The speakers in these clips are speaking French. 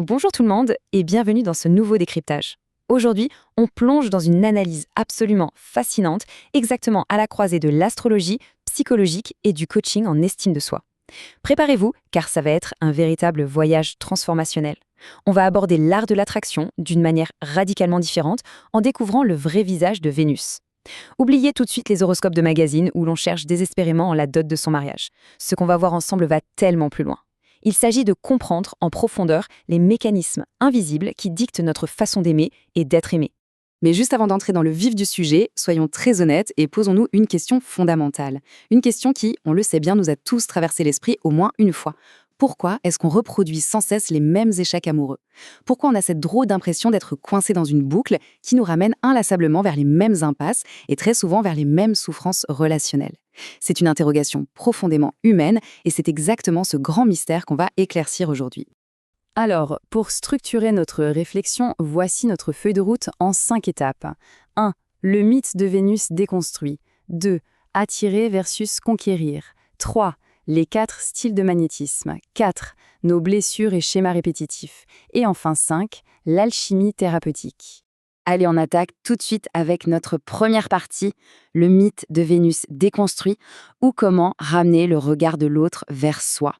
Bonjour tout le monde et bienvenue dans ce nouveau décryptage. Aujourd'hui, on plonge dans une analyse absolument fascinante, exactement à la croisée de l'astrologie, psychologique et du coaching en estime de soi. Préparez-vous, car ça va être un véritable voyage transformationnel. On va aborder l'art de l'attraction d'une manière radicalement différente en découvrant le vrai visage de Vénus. Oubliez tout de suite les horoscopes de magazine où l'on cherche désespérément en la dot de son mariage. Ce qu'on va voir ensemble va tellement plus loin. Il s'agit de comprendre en profondeur les mécanismes invisibles qui dictent notre façon d'aimer et d'être aimé. Mais juste avant d'entrer dans le vif du sujet, soyons très honnêtes et posons-nous une question fondamentale. Une question qui, on le sait bien, nous a tous traversé l'esprit au moins une fois. Pourquoi est-ce qu'on reproduit sans cesse les mêmes échecs amoureux? Pourquoi on a cette drôle d'impression d'être coincé dans une boucle qui nous ramène inlassablement vers les mêmes impasses et très souvent vers les mêmes souffrances relationnelles? C'est une interrogation profondément humaine et c'est exactement ce grand mystère qu'on va éclaircir aujourd'hui. Alors, pour structurer notre réflexion, voici notre feuille de route en 5 étapes. 1. Le mythe de Vénus déconstruit. 2. Attirer versus conquérir. 3. Les 4 styles de magnétisme. 4. Nos blessures et schémas répétitifs. Et enfin 5. L'alchimie thérapeutique. Allez, on attaque tout de suite avec notre première partie, le mythe de Vénus déconstruit, ou comment ramener le regard de l'autre vers soi.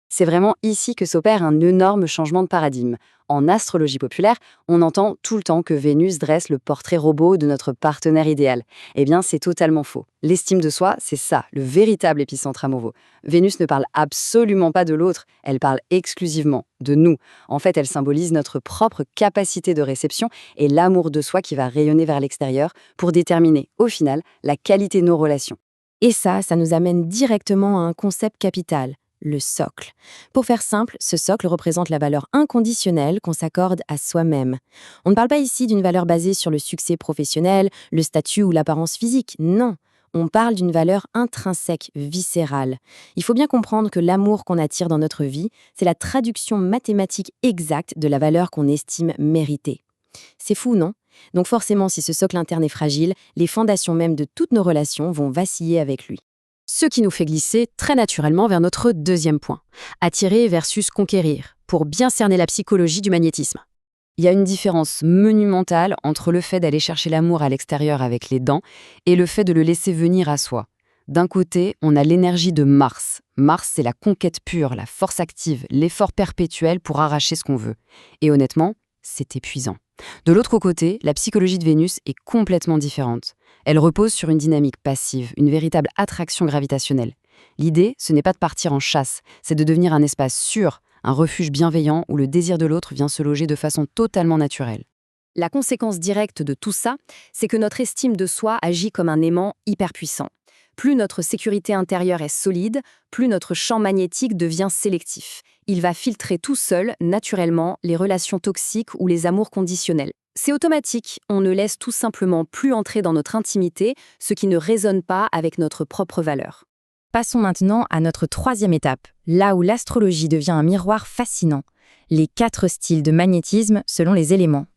C'est vraiment ici que s'opère un énorme changement de paradigme. En astrologie populaire, on entend tout le temps que Vénus dresse le portrait robot de notre partenaire idéal. Eh bien, c'est totalement faux. L'estime de soi, c'est ça, le véritable épicentre amoureux. Vénus ne parle absolument pas de l'autre, elle parle exclusivement de nous. En fait, elle symbolise notre propre capacité de réception et l'amour de soi qui va rayonner vers l'extérieur pour déterminer, au final, la qualité de nos relations. Et ça nous amène directement à un concept capital, le socle. Pour faire simple, ce socle représente la valeur inconditionnelle qu'on s'accorde à soi-même. On ne parle pas ici d'une valeur basée sur le succès professionnel, le statut ou l'apparence physique, non. On parle d'une valeur intrinsèque, viscérale. Il faut bien comprendre que l'amour qu'on attire dans notre vie, c'est la traduction mathématique exacte de la valeur qu'on estime méritée. C'est fou, non? Donc forcément, si ce socle interne est fragile, les fondations même de toutes nos relations vont vaciller avec lui. Ce qui nous fait glisser très naturellement vers notre deuxième point, attirer versus conquérir, pour bien cerner la psychologie du magnétisme. Il y a une différence monumentale entre le fait d'aller chercher l'amour à l'extérieur avec les dents et le fait de le laisser venir à soi. D'un côté, on a l'énergie de Mars. Mars, c'est la conquête pure, la force active, l'effort perpétuel pour arracher ce qu'on veut. Et honnêtement, c'est épuisant. De l'autre côté, la psychologie de Vénus est complètement différente. Elle repose sur une dynamique passive, une véritable attraction gravitationnelle. L'idée, ce n'est pas de partir en chasse, c'est de devenir un espace sûr, un refuge bienveillant où le désir de l'autre vient se loger de façon totalement naturelle. La conséquence directe de tout ça, c'est que notre estime de soi agit comme un aimant hyper puissant. Plus notre sécurité intérieure est solide, plus notre champ magnétique devient sélectif. Il va filtrer tout seul, naturellement, les relations toxiques ou les amours conditionnels. C'est automatique, on ne laisse tout simplement plus entrer dans notre intimité ce qui ne résonne pas avec notre propre valeur. Passons maintenant à notre troisième étape, là où l'astrologie devient un miroir fascinant. Les 4 styles de magnétisme selon les éléments.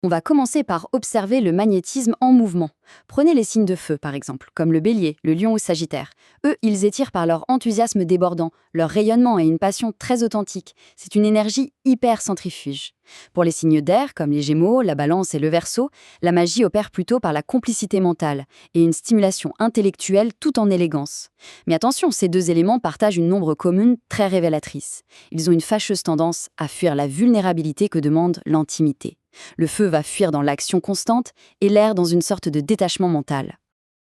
On va commencer par observer le magnétisme en mouvement. Prenez les signes de feu, par exemple, comme le bélier, le lion ou sagittaire. Eux, ils étirent par leur enthousiasme débordant, leur rayonnement et une passion très authentique. C'est une énergie hyper centrifuge. Pour les signes d'air, comme les gémeaux, la balance et le verseau, la magie opère plutôt par la complicité mentale et une stimulation intellectuelle tout en élégance. Mais attention, ces deux éléments partagent une ombre commune très révélatrice. Ils ont une fâcheuse tendance à fuir la vulnérabilité que demande l'intimité. Le feu va fuir dans l'action constante et l'air dans une sorte de détachement mental.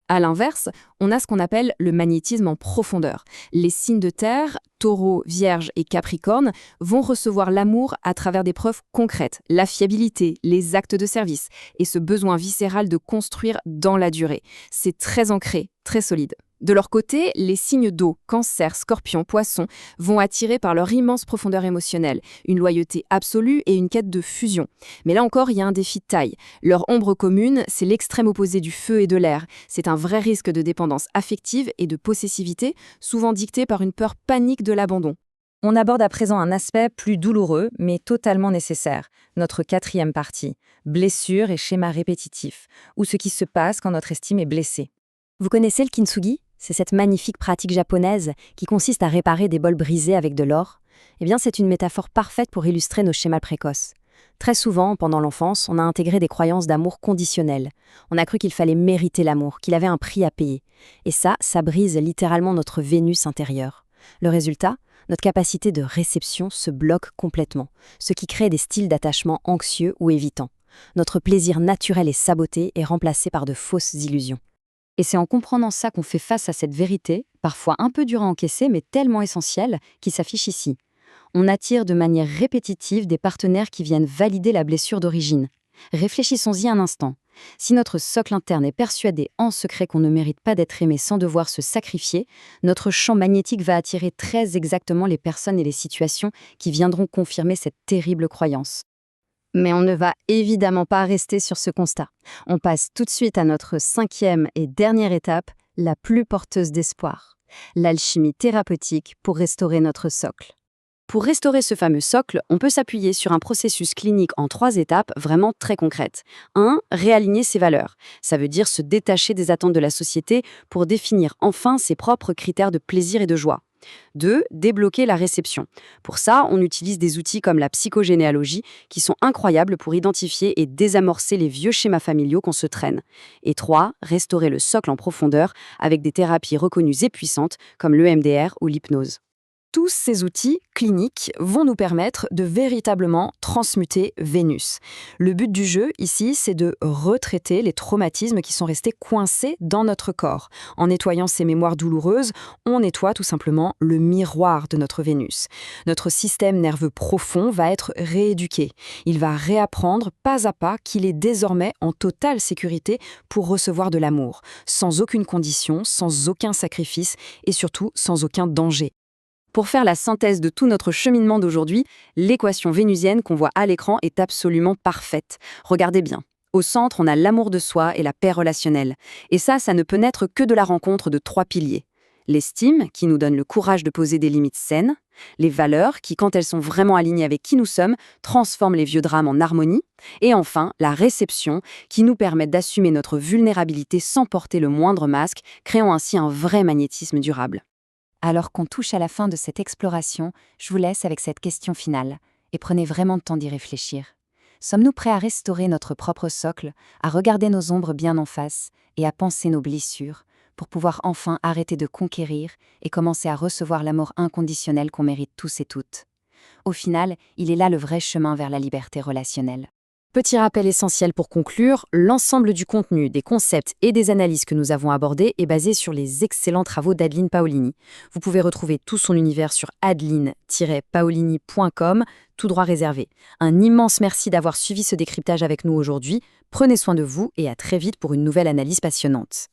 À l'inverse, on a ce qu'on appelle le magnétisme en profondeur. Les signes de terre, Taureau, Vierge et Capricorne, vont recevoir l'amour à travers des preuves concrètes, la fiabilité, les actes de service et ce besoin viscéral de construire dans la durée. C'est très ancré, très solide. De leur côté, les signes d'eau, Cancer, Scorpion, Poisson, vont attirer par leur immense profondeur émotionnelle, une loyauté absolue et une quête de fusion. Mais là encore, il y a un défi de taille. Leur ombre commune, c'est l'extrême opposé du feu et de l'air. C'est un vrai risque de dépendance affective et de possessivité, souvent dicté par une peur panique de l'abandon. On aborde à présent un aspect plus douloureux, mais totalement nécessaire, notre quatrième partie, blessures et schémas répétitifs, ou ce qui se passe quand notre estime est blessée. Vous connaissez le kintsugi ? C'est cette magnifique pratique japonaise qui consiste à réparer des bols brisés avec de l'or. Eh bien, c'est une métaphore parfaite pour illustrer nos schémas précoces. Très souvent, pendant l'enfance, on a intégré des croyances d'amour conditionnel. On a cru qu'il fallait mériter l'amour, qu'il avait un prix à payer. Et ça brise littéralement notre Vénus intérieure. Le résultat, notre capacité de réception se bloque complètement, ce qui crée des styles d'attachement anxieux ou évitants. Notre plaisir naturel est saboté et remplacé par de fausses illusions. Et c'est en comprenant ça qu'on fait face à cette vérité, parfois un peu dure à encaisser, mais tellement essentielle, qui s'affiche ici. On attire de manière répétitive des partenaires qui viennent valider la blessure d'origine. Réfléchissons-y un instant. Si notre socle interne est persuadé en secret qu'on ne mérite pas d'être aimé sans devoir se sacrifier, notre champ magnétique va attirer très exactement les personnes et les situations qui viendront confirmer cette terrible croyance. Mais on ne va évidemment pas rester sur ce constat. On passe tout de suite à notre 5e et dernière étape, la plus porteuse d'espoir. L'alchimie thérapeutique pour restaurer notre socle. Pour restaurer ce fameux socle, on peut s'appuyer sur un processus clinique en 3 étapes vraiment très concrètes. 1. Réaligner ses valeurs. Ça veut dire se détacher des attentes de la société pour définir enfin ses propres critères de plaisir et de joie. 2. Débloquer la réception. Pour ça, on utilise des outils comme la psychogénéalogie qui sont incroyables pour identifier et désamorcer les vieux schémas familiaux qu'on se traîne. Et 3. Restaurer le socle en profondeur avec des thérapies reconnues et puissantes comme l'EMDR ou l'hypnose. Tous ces outils cliniques vont nous permettre de véritablement transmuter Vénus. Le but du jeu, ici, c'est de retraiter les traumatismes qui sont restés coincés dans notre corps. En nettoyant ces mémoires douloureuses, on nettoie tout simplement le miroir de notre Vénus. Notre système nerveux profond va être rééduqué. Il va réapprendre pas à pas qu'il est désormais en totale sécurité pour recevoir de l'amour, sans aucune condition, sans aucun sacrifice et surtout sans aucun danger. Pour faire la synthèse de tout notre cheminement d'aujourd'hui, l'équation vénusienne qu'on voit à l'écran est absolument parfaite. Regardez bien. Au centre, on a l'amour de soi et la paix relationnelle. Et ça ne peut naître que de la rencontre de 3 piliers. L'estime, qui nous donne le courage de poser des limites saines. Les valeurs, qui, quand elles sont vraiment alignées avec qui nous sommes, transforment les vieux drames en harmonie. Et enfin, la réception, qui nous permet d'assumer notre vulnérabilité sans porter le moindre masque, créant ainsi un vrai magnétisme durable. Alors qu'on touche à la fin de cette exploration, je vous laisse avec cette question finale, et prenez vraiment le temps d'y réfléchir. Sommes-nous prêts à restaurer notre propre socle, à regarder nos ombres bien en face et à penser nos blessures, pour pouvoir enfin arrêter de conquérir et commencer à recevoir l'amour inconditionnel qu'on mérite tous et toutes? Au final, il est là le vrai chemin vers la liberté relationnelle. Petit rappel essentiel pour conclure, l'ensemble du contenu, des concepts et des analyses que nous avons abordés est basé sur les excellents travaux d'Adeline Paolini. Vous pouvez retrouver tout son univers sur adeline-paolini.com, tout droit réservé. Un immense merci d'avoir suivi ce décryptage avec nous aujourd'hui. Prenez soin de vous et à très vite pour une nouvelle analyse passionnante.